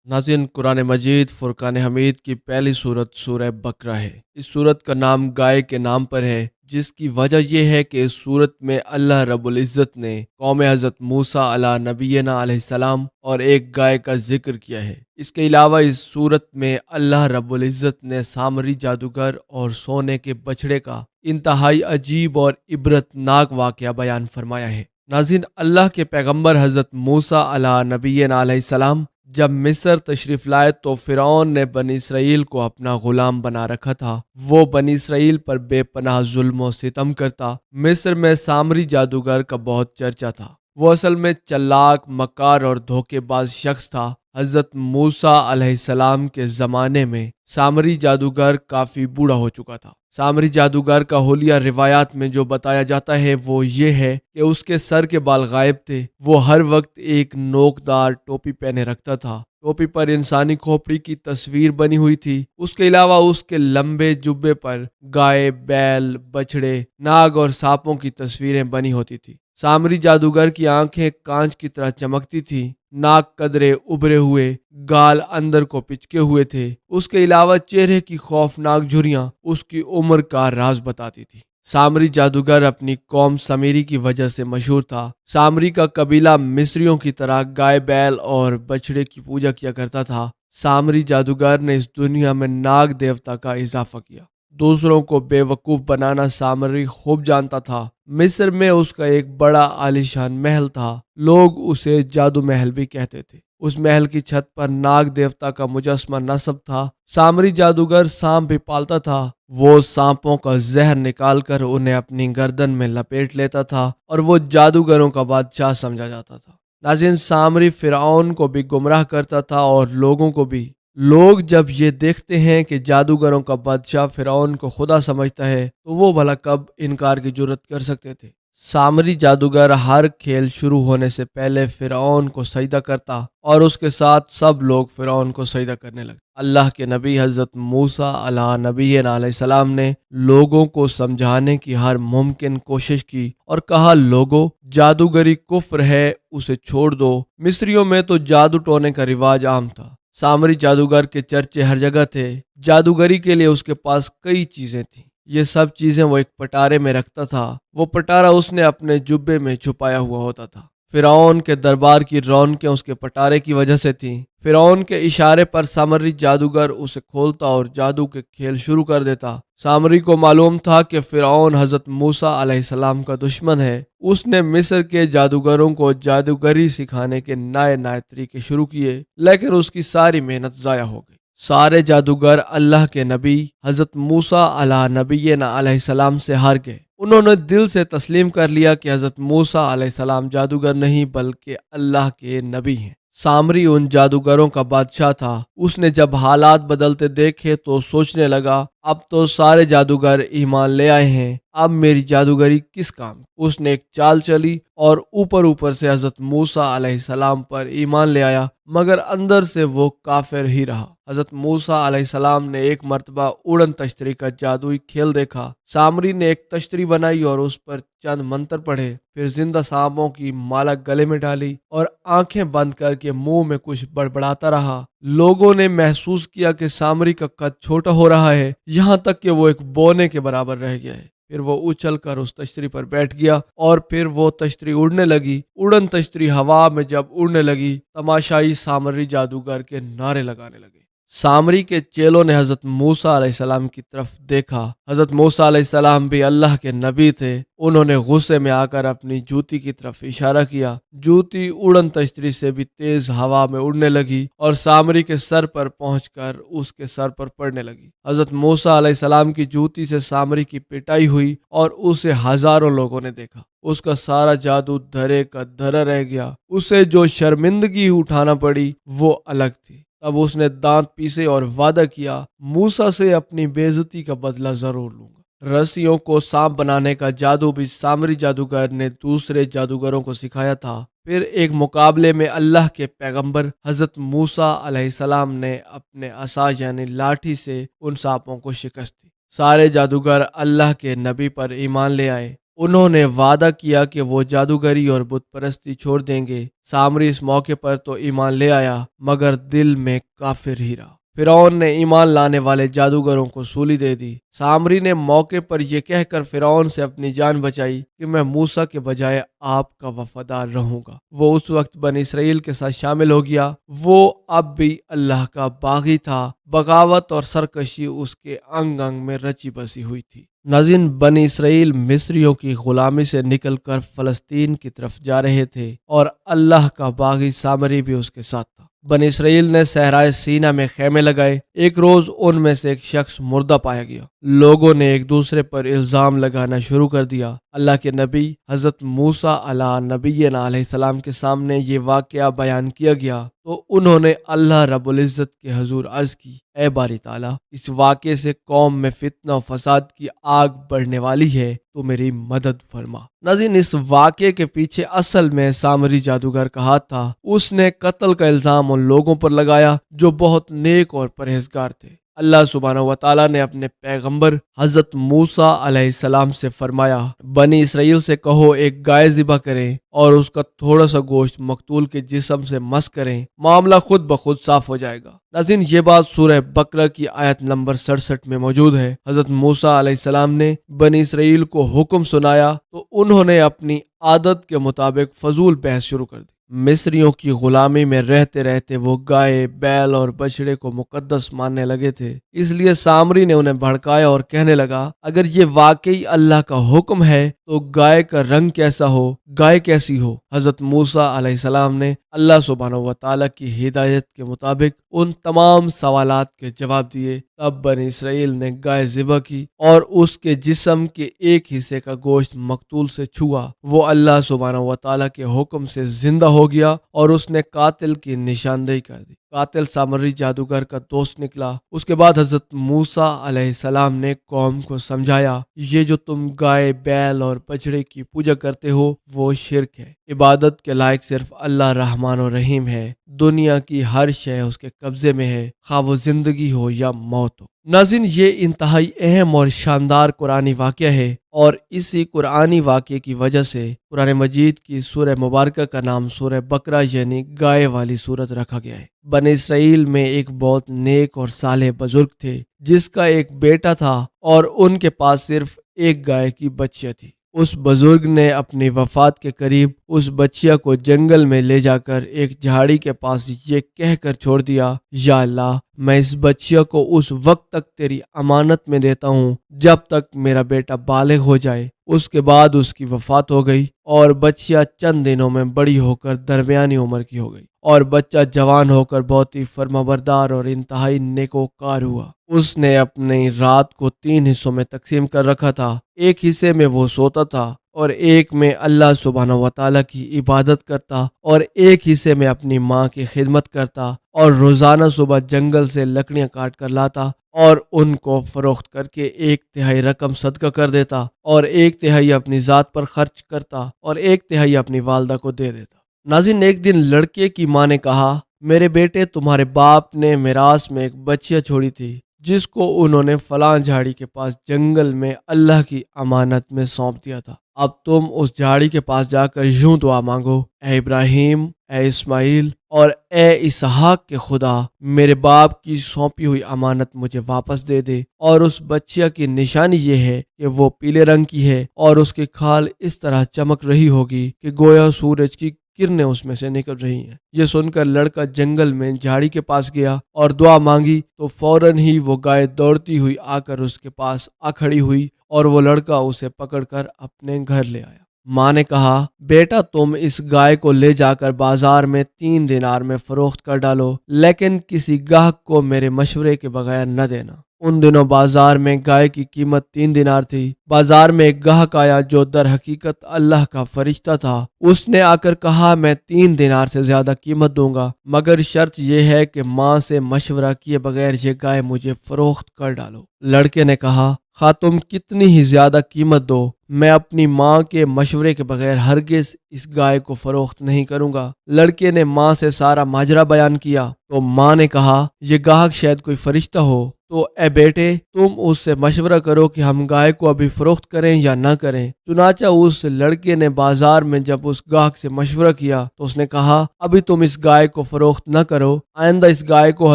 ناظرین، قرآن مجید فرقان حمید کی پہلی صورت سورہ بقرہ ہے۔ اس صورت کا نام گائے کے نام پر ہے، جس کی وجہ یہ ہے کہ اس صورت میں اللہ رب العزت نے قوم حضرت موسیٰ علیہ نبینا علیہ السلام اور ایک گائے کا ذکر کیا ہے۔ اس کے علاوہ اس صورت میں اللہ رب العزت نے سامری جادوگر اور سونے کے بچھڑے کا انتہائی عجیب اور عبرت ناک واقعہ بیان فرمایا ہے۔ ناظرین، اللہ کے پیغمبر حضرت موسیٰ علیہ نبینا علیہ السلام جب مصر تشریف لائے تو فرعون نے بنی اسرائیل کو اپنا غلام بنا رکھا تھا۔ وہ بنی اسرائیل پر بے پناہ ظلم و ستم کرتا۔ مصر میں سامری جادوگر کا بہت چرچا تھا۔ وہ اصل میں چلاک، مکار اور دھوکے باز شخص تھا۔ حضرت موسیٰ علیہ السلام کے زمانے میں سامری جادوگر کافی بوڑھا ہو چکا تھا۔ سامری جادوگر کا حلیہ روایات میں جو بتایا جاتا ہے وہ یہ ہے کہ اس کے سر کے بال غائب تھے۔ وہ ہر وقت ایک نوکدار ٹوپی پہنے رکھتا تھا۔ ٹوپی پر انسانی کھوپڑی کی تصویر بنی ہوئی تھی۔ اس کے علاوہ اس کے لمبے جبے پر گائے، بیل، بچھڑے، ناگ اور سانپوں کی تصویریں بنی ہوتی تھی۔ سامری جادوگر کی آنکھیں کانچ کی طرح چمکتی تھیں۔ ناک قدرے ابھرے ہوئے، گال اندر کو پچکے ہوئے تھے۔ اس کے علاوہ چہرے کی خوفناک جھریاں اس کی عمر کا راز بتاتی تھی۔ سامری جادوگر اپنی قوم سمیری کی وجہ سے مشہور تھا۔ سامری کا قبیلہ مصریوں کی طرح گائے، بیل اور بچھڑے کی پوجا کیا کرتا تھا۔ سامری جادوگر نے اس دنیا میں ناگ دیوتا کا اضافہ کیا۔ دوسروں کو بے وقوف بنانا سامری خوب جانتا تھا۔ مصر میں اس کا ایک بڑا عالیشان محل تھا۔ لوگ اسے جادو محل بھی کہتے تھے۔ اس محل کی چھت پر ناگ دیوتا کا مجسمہ نصب تھا۔ سامری جادوگر سانپ بھی پالتا تھا۔ وہ سانپوں کا زہر نکال کر انہیں اپنی گردن میں لپیٹ لیتا تھا اور وہ جادوگروں کا بادشاہ سمجھا جاتا تھا۔ ناظرین، سامری فرعون کو بھی گمراہ کرتا تھا اور لوگوں کو بھی۔ لوگ جب یہ دیکھتے ہیں کہ جادوگروں کا بادشاہ فرعون کو خدا سمجھتا ہے تو وہ بھلا کب انکار کی جرات کر سکتے تھے۔ سامری جادوگر ہر کھیل شروع ہونے سے پہلے فرعون کو سجدہ کرتا اور اس کے ساتھ سب لوگ فرعون کو سجدہ کرنے لگتے۔ اللہ کے نبی حضرت موسیٰ علیہ نبینا علیہ السلام نے لوگوں کو سمجھانے کی ہر ممکن کوشش کی اور کہا، لوگوں، جادوگری کفر ہے، اسے چھوڑ دو۔ مصریوں میں تو جادو ٹونے کا رواج عام تھا۔ سامری جادوگر کے چرچے ہر جگہ تھے۔ جادوگری کے لیے اس کے پاس کئی چیزیں تھیں۔ یہ سب چیزیں وہ ایک پٹارے میں رکھتا تھا۔ وہ پٹارا اس نے اپنے جبے میں چھپایا ہوا ہوتا تھا۔ فرعون کے دربار کی رونقیں اس کے پٹارے کی وجہ سے تھیں۔ فرعون کے اشارے پر سامری جادوگر اسے کھولتا اور جادو کے کھیل شروع کر دیتا۔ سامری کو معلوم تھا کہ فرعون حضرت موسیٰ علیہ السلام کا دشمن ہے۔ اس نے مصر کے جادوگروں کو جادوگری سکھانے کے نئے طریقے شروع کیے، لیکن اس کی ساری محنت ضائع ہو گئی۔ سارے جادوگر اللہ کے نبی حضرت موسیٰ علیہ نبینا علیہ السلام سے ہار گئے۔ انہوں نے دل سے تسلیم کر لیا کہ حضرت موسیٰ علیہ السلام جادوگر نہیں بلکہ اللہ کے نبی ہیں۔ سامری ان جادوگروں کا بادشاہ تھا۔ اس نے جب حالات بدلتے دیکھے تو سوچنے لگا، اب تو سارے جادوگر ایمان لے آئے ہیں، اب میری جادوگری کس کام؟ اس نے ایک چال چلی اور اوپر سے حضرت موسیٰ علیہ السلام پر ایمان لے آیا، مگر اندر سے وہ کافر ہی رہا۔ حضرت موسیٰ علیہ السلام نے ایک مرتبہ اڑن تشتری کا جادوئی کھیل دیکھا۔ سامری نے ایک تشتری بنائی اور اس پر چند منتر پڑھے، پھر زندہ سانپوں کی مالا گلے میں ڈالی اور آنکھیں بند کر کے منہ میں کچھ بڑبڑاتا رہا۔ لوگوں نے محسوس کیا کہ سامری کا قد چھوٹا ہو رہا ہے، یہاں تک کہ وہ ایک بونے کے برابر رہ گیا ہے۔ پھر وہ اچھل کر اس تشتری پر بیٹھ گیا اور پھر وہ تشتری اڑنے لگی۔ اڑن تشتری ہوا میں جب اڑنے لگی، تماشائی سامری جادوگر کے نعرے لگانے لگے۔ سامری کے چیلوں نے حضرت موسیٰ علیہ السلام کی طرف دیکھا۔ حضرت موسیٰ علیہ السلام بھی اللہ کے نبی تھے۔ انہوں نے غصے میں آ کر اپنی جوتی کی طرف اشارہ کیا۔ جوتی اڑن تشتری سے بھی تیز ہوا میں اڑنے لگی اور سامری کے سر پر پہنچ کر اس کے سر پر پڑنے لگی۔ حضرت موسیٰ علیہ السلام کی جوتی سے سامری کی پٹائی ہوئی اور اسے ہزاروں لوگوں نے دیکھا۔ اس کا سارا جادو دھرے کا دھرا رہ گیا۔ اسے جو شرمندگی اٹھانا پڑی وہ الگ تھی۔ تب اس نے دانت پیسے اور وعدہ کیا، موسیٰ سے اپنی بے عزتی کا بدلہ ضرور لوں گا۔ رسیوں کو سانپ بنانے کا جادو بھی سامری جادوگر نے دوسرے جادوگروں کو سکھایا تھا۔ پھر ایک مقابلے میں اللہ کے پیغمبر حضرت موسیٰ علیہ السلام نے اپنے عصا یعنی لاٹھی سے ان سانپوں کو شکست دی۔ سارے جادوگر اللہ کے نبی پر ایمان لے آئے۔ انہوں نے وعدہ کیا کہ وہ جادوگری اور بت پرستی چھوڑ دیں گے۔ سامری اس موقع پر تو ایمان لے آیا مگر دل میں کافر ہی رہا۔ فرعون نے ایمان لانے والے جادوگروں کو سولی دے دی۔ سامری نے موقع پر یہ کہہ کر فرعون سے اپنی جان بچائی کہ میں موسیٰ کے بجائے آپ کا وفادار رہوں گا۔ وہ اس وقت بنی اسرائیل کے ساتھ شامل ہو گیا۔ وہ اب بھی اللہ کا باغی تھا۔ بغاوت اور سرکشی اس کے انگ انگ میں رچی بسی ہوئی تھی۔ ناظرین، بنی اسرائیل مصریوں کی غلامی سے نکل کر فلسطین کی طرف جا رہے تھے اور اللہ کا باغی سامری بھی اس کے ساتھ تھا۔ بنی اسرائیل نے صحرائے سینا میں خیمے لگائے۔ ایک روز ان میں سے ایک شخص مردہ پایا گیا۔ لوگوں نے ایک دوسرے پر الزام لگانا شروع کر دیا۔ اللہ کے نبی حضرت موسیٰ علیہ نبینا علیہ السلام کے سامنے یہ واقعہ بیان کیا گیا تو انہوں نے اللہ رب العزت کے حضور عرض کی، اے باری تعالیٰ، اس واقعے سے قوم میں فتنہ و فساد کی آگ بڑھنے والی ہے، تو میری مدد فرما۔ ناظرین، اس واقعے کے پیچھے اصل میں سامری جادوگر کا ہاتھ تھا۔ اس نے قتل کا الزام ان لوگوں پر لگایا جو بہت نیک اور پرہیزگار تھے۔ اللہ سبحانہ و تعالیٰ نے اپنے پیغمبر حضرت موسیٰ علیہ السلام سے فرمایا، بنی اسرائیل سے کہو ایک گائے ذبح کریں اور اس کا تھوڑا سا گوشت مقتول کے جسم سے مس کریں، معاملہ خود بخود صاف ہو جائے گا۔ ناظرین، یہ بات سورہ بقرہ کی آیت نمبر 67 میں موجود ہے۔ حضرت موسیٰ علیہ السلام نے بنی اسرائیل کو حکم سنایا تو انہوں نے اپنی عادت کے مطابق فضول بحث شروع کر دی۔ مصریوں کی غلامی میں رہتے رہتے وہ گائے، بیل اور بچڑے کو مقدس ماننے لگے تھے۔ اس لیے سامری نے انہیں بھڑکایا اور کہنے لگا، اگر یہ واقعی اللہ کا حکم ہے تو گائے کا رنگ کیسا ہو، گائے کیسی ہو؟ حضرت موسیٰ علیہ السلام نے اللہ سبحانہ و تعالیٰ کی ہدایت کے مطابق ان تمام سوالات کے جواب دیے۔ تب بنی اسرائیل نے گائے ذبح کی اور اس کے جسم کے ایک حصے کا گوشت مقتول سے چھوا۔ وہ اللہ سبحانہ و تعالیٰ کے حکم سے زندہ ہو گیا اور اس نے قاتل کی نشاندہی کر دی۔ قاتل سامری جادوگر کا دوست نکلا۔ اس کے بعد حضرت موسیٰ علیہ السلام نے قوم کو سمجھایا، یہ جو تم گائے، بیل اور بچڑے کی پوجا کرتے ہو وہ شرک ہے۔ عبادت کے لائق صرف اللہ رحمان و رحیم ہے۔ دنیا کی ہر شے اس کے قبضے میں ہے، خواہ وہ زندگی ہو یا موت ہو۔ ناظرین، یہ انتہائی اہم اور شاندار قرآنی واقعہ ہے اور اسی قرآنی واقعے کی وجہ سے قرآن مجید کی سورہ مبارکہ کا نام سورہ بقرہ یعنی گائے والی سورت رکھا گیا ہے۔ بنی اسرائیل میں ایک بہت نیک اور صالح بزرگ تھے جس کا ایک بیٹا تھا اور ان کے پاس صرف ایک گائے کی بچیا تھی۔ اس بزرگ نے اپنی وفات کے قریب اس بچیا کو جنگل میں لے جا کر ایک جھاڑی کے پاس یہ کہہ کر چھوڑ دیا، یا اللہ، میں اس بچیا کو اس وقت تک تیری امانت میں دیتا ہوں جب تک میرا بیٹا بالغ ہو جائے۔ اس کے بعد اس کی وفات ہو گئی اور بچیا چند دنوں میں بڑی ہو کر درمیانی عمر کی ہو گئی اور بچہ جوان ہو کر بہت ہی فرمانبردار اور انتہائی نیکوکار ہوا۔ اس نے اپنی رات کو 3 حصوں میں تقسیم کر رکھا تھا۔ ایک حصے میں وہ سوتا تھا اور ایک میں اللہ سبحانہ و تعالیٰ کی عبادت کرتا اور ایک حصے میں اپنی ماں کی خدمت کرتا اور روزانہ صبح جنگل سے لکڑیاں کاٹ کر لاتا اور ان کو فروخت کر کے 1/3 رقم صدقہ کر دیتا اور 1/3 اپنی ذات پر خرچ کرتا اور 1/3 اپنی والدہ کو دے دیتا۔ ناظرین، ایک دن لڑکے کی ماں نے کہا، میرے بیٹے، تمہارے باپ نے میراث میں ایک بچیا چھوڑی تھی جس کو انہوں نے فلاں جھاڑی کے پاس جنگل میں اللہ کی امانت میں سونپ دیا تھا۔ اب تم اس جھاڑی کے پاس جا کر یوں دعا مانگو، اے ابراہیم، اے اسماعیل اور اے اسحاق کے خدا، میرے باپ کی سونپی ہوئی امانت مجھے واپس دے دے۔ اور اس بچیا کی نشانی یہ ہے کہ وہ پیلے رنگ کی ہے اور اس کی کھال اس طرح چمک رہی ہوگی کہ گویا سورج کی کرنیں اس میں سے نکل رہی ہیں۔ یہ سن کر لڑکا جنگل میں جھاڑی کے پاس گیا اور دعا مانگی تو فوراً ہی وہ گائے دوڑتی ہوئی آ کر اس کے پاس آ کھڑی ہوئی اور وہ لڑکا اسے پکڑ کر اپنے گھر لے آیا۔ ماں نے کہا، بیٹا، تم اس گائے کو لے جا کر بازار میں 3 دینار میں فروخت کر ڈالو، لیکن کسی گاہک کو میرے مشورے کے بغیر نہ دینا۔ ان دنوں بازار میں گائے کی قیمت 3 دینار تھی۔ بازار میں ایک گاہک آیا جو در حقیقت اللہ کا فرشتہ تھا۔ اس نے آ کر کہا، میں 3 دینار سے زیادہ قیمت دوں گا، مگر شرط یہ ہے کہ ماں سے مشورہ کیے بغیر یہ گائے مجھے فروخت کر ڈالو۔ لڑکے نے کہا، خواہ تم کتنی ہی زیادہ قیمت دو، میں اپنی ماں کے مشورے کے بغیر ہرگز اس گائے کو فروخت نہیں کروں گا۔ لڑکے نے ماں سے سارا ماجرا بیان کیا تو ماں نے کہا، یہ گاہک شاید کوئی فرشتہ ہو، تو اے بیٹے تم اس سے مشورہ کرو کہ ہم گائے کو ابھی فروخت کریں یا نہ کریں۔ چنانچہ اس لڑکے نے بازار میں جب اس گاہک سے مشورہ کیا تو اس نے کہا، ابھی تم اس گائے کو فروخت نہ کرو، آئندہ اس گائے کو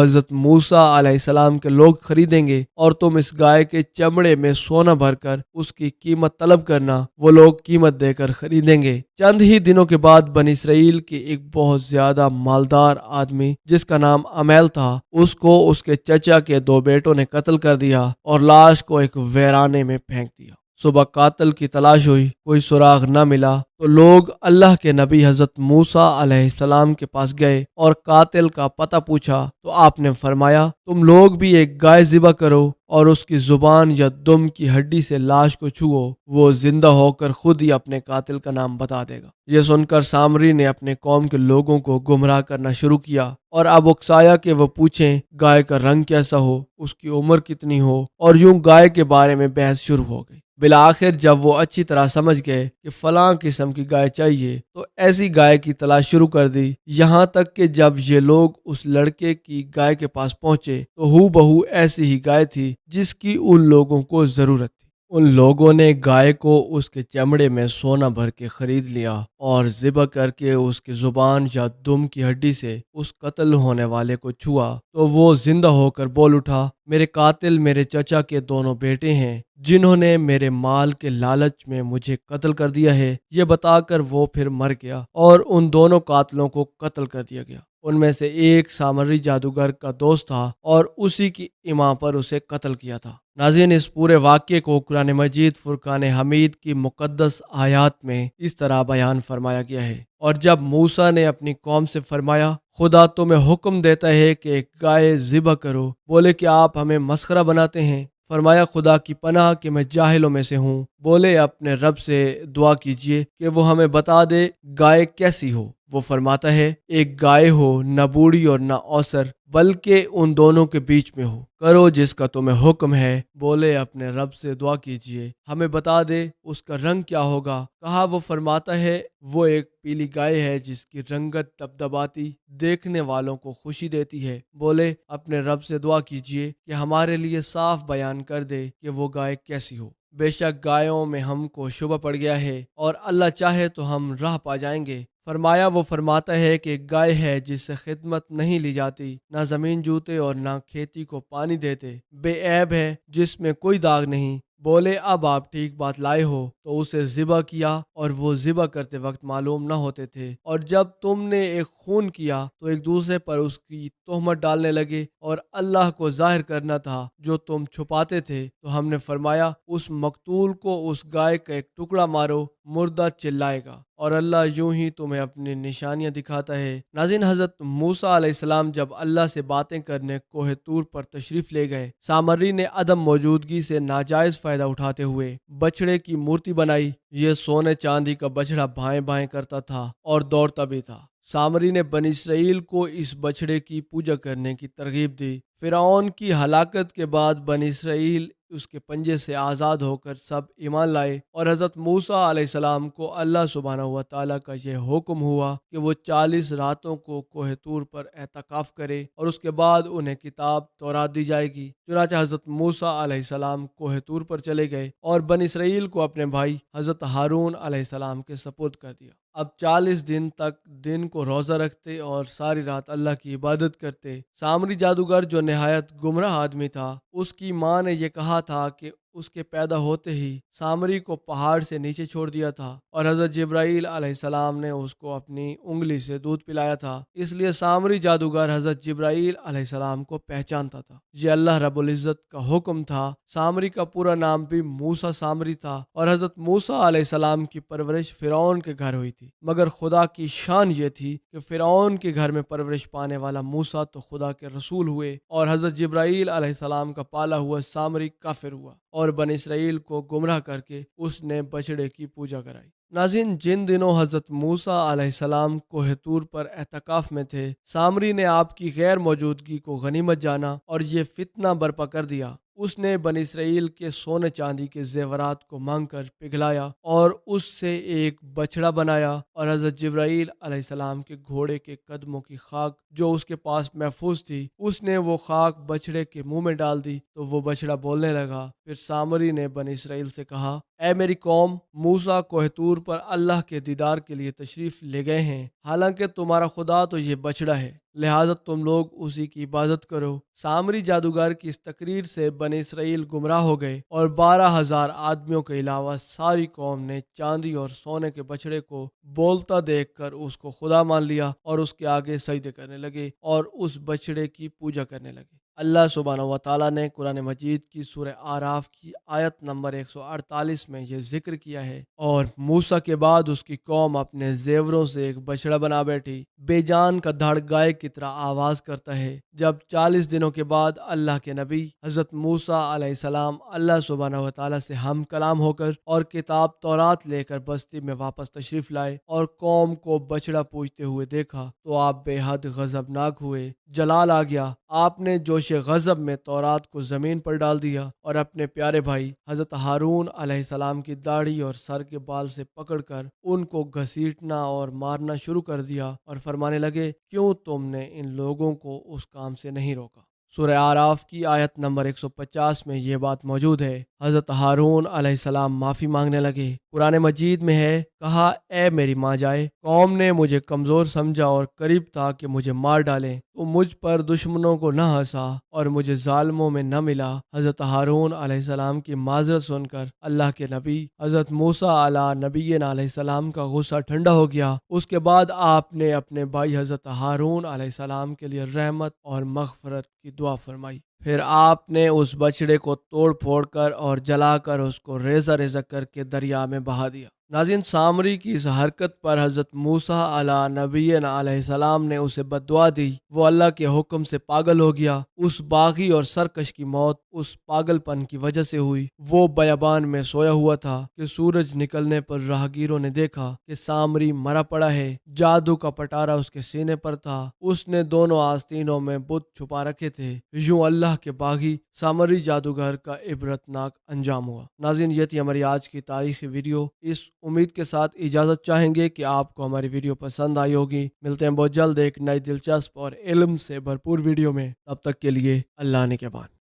حضرت موسیٰ علیہ السلام کے لوگ خریدیں گے اور تم اس گائے کے چمڑے میں سونا بھر کر اس کی قیمت طلب کرنا، وہ لوگ قیمت دے کر خریدیں گے۔ چند ہی دنوں کے بعد بنی اسرائیل کے ایک بہت زیادہ مالدار آدمی جس کا نام امیل تھا، اس کو اس کے چچا کے دو بیٹوں نے قتل کر دیا اور لاش کو ایک ویرانے میں پھینک دیا۔ صبح قاتل کی تلاش ہوئی، کوئی سراغ نہ ملا تو لوگ اللہ کے نبی حضرت موسیٰ علیہ السلام کے پاس گئے اور قاتل کا پتہ پوچھا تو آپ نے فرمایا، تم لوگ بھی ایک گائے ذبح کرو اور اس کی زبان یا دم کی ہڈی سے لاش کو چھوؤ، وہ زندہ ہو کر خود ہی اپنے قاتل کا نام بتا دے گا۔ یہ سن کر سامری نے اپنے قوم کے لوگوں کو گمراہ کرنا شروع کیا اور اب اکسایا کہ وہ پوچھیں گائے کا رنگ کیسا ہو، اس کی عمر کتنی ہو، اور یوں گائے کے بارے میں بحث شروع ہو گئی۔ بالآخر جب وہ اچھی طرح سمجھ گئے کہ فلاں قسم کی گائے چاہیے تو ایسی گائے کی تلاش شروع کر دی، یہاں تک کہ جب یہ لوگ اس لڑکے کی گائے کے پاس پہنچے تو ہو بہو ایسی ہی گائے تھی جس کی ان لوگوں کو ضرورت تھی۔ ان لوگوں نے گائے کو اس کے چمڑے میں سونا بھر کے خرید لیا اور ذبح کر کے اس کی زبان یا دم کی ہڈی سے اس قتل ہونے والے کو چھوا تو وہ زندہ ہو کر بول اٹھا، میرے قاتل میرے چچا کے دونوں بیٹے ہیں جنہوں نے میرے مال کے لالچ میں مجھے قتل کر دیا ہے۔ یہ بتا کر وہ پھر مر گیا اور ان دونوں قاتلوں کو قتل کر دیا گیا۔ ان میں سے ایک سامری جادوگر کا دوست تھا اور اسی کی ایما پر اسے قتل کیا تھا۔ ناظرین، اس پورے واقعے کو قرآن مجید فرقان حمید کی مقدس آیات میں اس طرح بیان فرمایا گیا ہے، اور جب موسیٰ نے اپنی قوم سے فرمایا، خدا تمہیں حکم دیتا ہے کہ ایک گائے ذبح کرو، بولے کہ آپ ہمیں مسخرہ بناتے ہیں۔ فرمایا، خدا کی پناہ کہ میں جاہلوں میں سے ہوں۔ بولے، اپنے رب سے دعا کیجئے کہ وہ ہمیں بتا دے گائے کیسی ہو۔ وہ فرماتا ہے، ایک گائے ہو، نہ بوڑھی اور نہ اوسر، بلکہ ان دونوں کے بیچ میں ہو، کرو جس کا تمہیں حکم ہے۔ بولے، اپنے رب سے دعا کیجئے ہمیں بتا دے اس کا رنگ کیا ہوگا۔ کہا، وہ فرماتا ہے، وہ ایک پیلی گائے ہے جس کی رنگت دبدباتی دیکھنے والوں کو خوشی دیتی ہے۔ بولے، اپنے رب سے دعا کیجئے کہ ہمارے لیے صاف بیان کر دے کہ وہ گائے کیسی ہو۔ بے شک گایوں میں ہم کو شبہ پڑ گیا ہے اور اللہ چاہے تو ہم راہ پا جائیں گے۔ فرمایا، وہ فرماتا ہے کہ ایک گائے ہے جس سے خدمت نہیں لی جاتی، نہ زمین جوتے اور نہ کھیتی کو پانی دیتے، بے عیب ہے، جس میں کوئی داغ نہیں۔ بولے، اب آپ ٹھیک بات لائے ہو تو اسے ذبح کیا، اور وہ ذبح کرتے وقت معلوم نہ ہوتے تھے، اور جب تم نے ایک خون کیا تو ایک دوسرے پر اس کی تہمت ڈالنے لگے، اور اللہ کو ظاہر کرنا تھا جو تم چھپاتے تھے۔ تو ہم نے فرمایا، اس مقتول کو اس گائے کا ایک ٹکڑا مارو، مردہ چلائے گا، اور اللہ یوں ہی تمہیں اپنی نشانیاں دکھاتا ہے۔ ناظرین، حضرت موسیٰ علیہ السلام جب اللہ سے باتیں کرنے کوہ طور پر تشریف لے گئے، سامری نے عدم موجودگی سے ناجائز فائدہ اٹھاتے ہوئے بچڑے کی مورتی بنائی۔ یہ سونے چاندی کا بچڑا بھائیں بھائیں کرتا تھا اور دوڑتا بھی تھا۔ سامری نے بنی اسرائیل کو اس بچڑے کی پوجا کرنے کی ترغیب دی۔ فرعون کی ہلاکت کے بعد بنی اسرائیل اس کے پنجے سے آزاد ہو کر سب ایمان لائے، اور حضرت موسیٰ علیہ السلام کو اللہ سبحانہ و تعالیٰ کا یہ حکم ہوا کہ وہ 40 راتوں کو کوہ طور پر اعتکاف کرے اور اس کے بعد انہیں کتاب تورات دی جائے گی۔ چنانچہ حضرت موسیٰ علیہ السلام کوہ طور پر چلے گئے اور بنی اسرائیل کو اپنے بھائی حضرت ہارون علیہ السلام کے سپرد کر دیا۔ اب 40 دن تک دن کو روزہ رکھتے اور ساری رات اللہ کی عبادت کرتے۔ سامری جادوگر جو نہایت گمراہ آدمی تھا، اس کی ماں نے یہ کہا تھا کہ اس کے پیدا ہوتے ہی سامری کو پہاڑ سے نیچے چھوڑ دیا تھا، اور حضرت جبرائیل علیہ السلام نے اس کو اپنی انگلی سے دودھ پلایا تھا، اس لیے سامری جادوگر حضرت جبرائیل علیہ السلام کو پہچانتا تھا۔ یہ اللہ رب العزت کا حکم تھا۔ سامری کا پورا نام بھی موسیٰ سامری تھا، اور حضرت موسیٰ علیہ السلام کی پرورش فرعون کے گھر ہوئی تھی، مگر خدا کی شان یہ تھی کہ فرعون کے گھر میں پرورش پانے والا موسیٰ تو خدا کے رسول ہوئے، اور حضرت جبرائیل علیہ السلام کا پالا ہوا سامری کافر ہوا اور بنی اسرائیل کو گمراہ کر کے اس نے بچڑے کی پوجا کرائی۔ ناظرین، جن دنوں حضرت موسیٰ علیہ السلام کوہ طور پر اعتکاف میں تھے، سامری نے آپ کی غیر موجودگی کو غنیمت جانا اور یہ فتنہ برپا کر دیا۔ اس نے بنی اسرائیل کے سونے چاندی کے زیورات کو مانگ کر پگھلایا اور اس سے ایک بچڑا بنایا، اور حضرت جبرائیل علیہ السلام کے گھوڑے کے قدموں کی خاک جو اس کے پاس محفوظ تھی، اس نے وہ خاک بچڑے کے منہ میں ڈال دی تو وہ بچڑا بولنے لگا۔ پھر سامری نے بنی اسرائیل سے کہا، اے میری قوم، موسیٰ کوہ طور پر اللہ کے دیدار کے لیے تشریف لے گئے ہیں، حالانکہ تمہارا خدا تو یہ بچڑا ہے، لہٰذا تم لوگ اسی کی عبادت کرو۔ سامری جادوگر کی اس تقریر سے بنی اسرائیل گمراہ ہو گئے، اور 12,000 آدمیوں کے علاوہ ساری قوم نے چاندی اور سونے کے بچڑے کو بولتا دیکھ کر اس کو خدا مان لیا اور اس کے آگے سجدے کرنے لگے اور اس بچڑے کی پوجا کرنے لگے۔ اللہ سبحانہ و تعالیٰ نے قرآن مجید کی سورہ اعراف کی آیت نمبر 148 میں یہ ذکر کیا ہے، اور موسیٰ کے بعد اس کی قوم اپنے زیوروں سے ایک بچڑا بنا بیٹھی، بے جان کا دھڑ گائے کی طرح آواز کرتا ہے۔ جب 40 دنوں کے بعد اللہ کے نبی حضرت موسیٰ علیہ السلام اللہ سبحانہ و تعالیٰ سے ہم کلام ہو کر اور کتاب تورات لے کر بستی میں واپس تشریف لائے اور قوم کو بچڑا پوجتے ہوئے دیکھا تو آپ بے حد غضبناک ہوئے، جلال آ گیا۔ آپ نے جوش غضب میں تورات کو زمین پر ڈال دیا اور اپنے پیارے بھائی حضرت ہارون علیہ السلام کی داڑھی اور سر کے بال سے پکڑ کر ان کو گھسیٹنا اور مارنا شروع کر دیا اور فرمانے لگے، کیوں تم نے ان لوگوں کو اس کام سے نہیں روکا؟ سورہ اعراف کی آیت نمبر 150 میں یہ بات موجود ہے۔ حضرت ہارون علیہ السلام معافی مانگنے لگے۔ قرآن مجید میں ہے، کہا، اے میری ماں جائے، قوم نے مجھے کمزور سمجھا اور قریب تھا کہ مجھے مار ڈالیں، تو مجھ پر دشمنوں کو نہ ہنسا اور مجھے ظالموں میں نہ ملا۔ حضرت ہارون علیہ السلام کی معذرت سن کر اللہ کے نبی حضرت موسیٰ علیہ نبینا علیہ السلام کا غصہ ٹھنڈا ہو گیا۔ اس کے بعد آپ نے اپنے بھائی حضرت ہارون علیہ السلام کے لیے رحمت اور مغفرت کی دعا فرمائی۔ پھر آپ نے اس بچڑے کو توڑ پھوڑ کر اور جلا کر اس کو ریزہ ریزہ کر کے دریا میں بہا دیا۔ ناظرین، سامری کی اس حرکت پر حضرت موسیٰ علیہ نبینا علیہ السلام نے اسے بد دعا دی۔ وہ اللہ کے حکم سے پاگل ہو گیا۔ اس باغی اور سرکش کی موت اس پاگل پن کی وجہ سے ہوئی۔ وہ بیابان میں سویا ہوا تھا کہ سورج نکلنے پر راہگیروں نے دیکھا کہ سامری مرا پڑا ہے۔ جادو کا پٹارا اس کے سینے پر تھا۔ اس نے دونوں آستینوں میں بت چھپا رکھے تھے۔ یوں اللہ کے باغی سامری جادوگر کا عبرتناک انجام ہوا۔ ناظرین، یہ تھی ہماری آج کی تاریخی ویڈیو۔ اس امید کے ساتھ اجازت چاہیں گے کہ آپ کو ہماری ویڈیو پسند آئی ہوگی۔ ملتے ہیں بہت جلد ایک نئی دلچسپ اور علم سے بھرپور ویڈیو میں۔ تب تک کے لیے اللہ نگہبان۔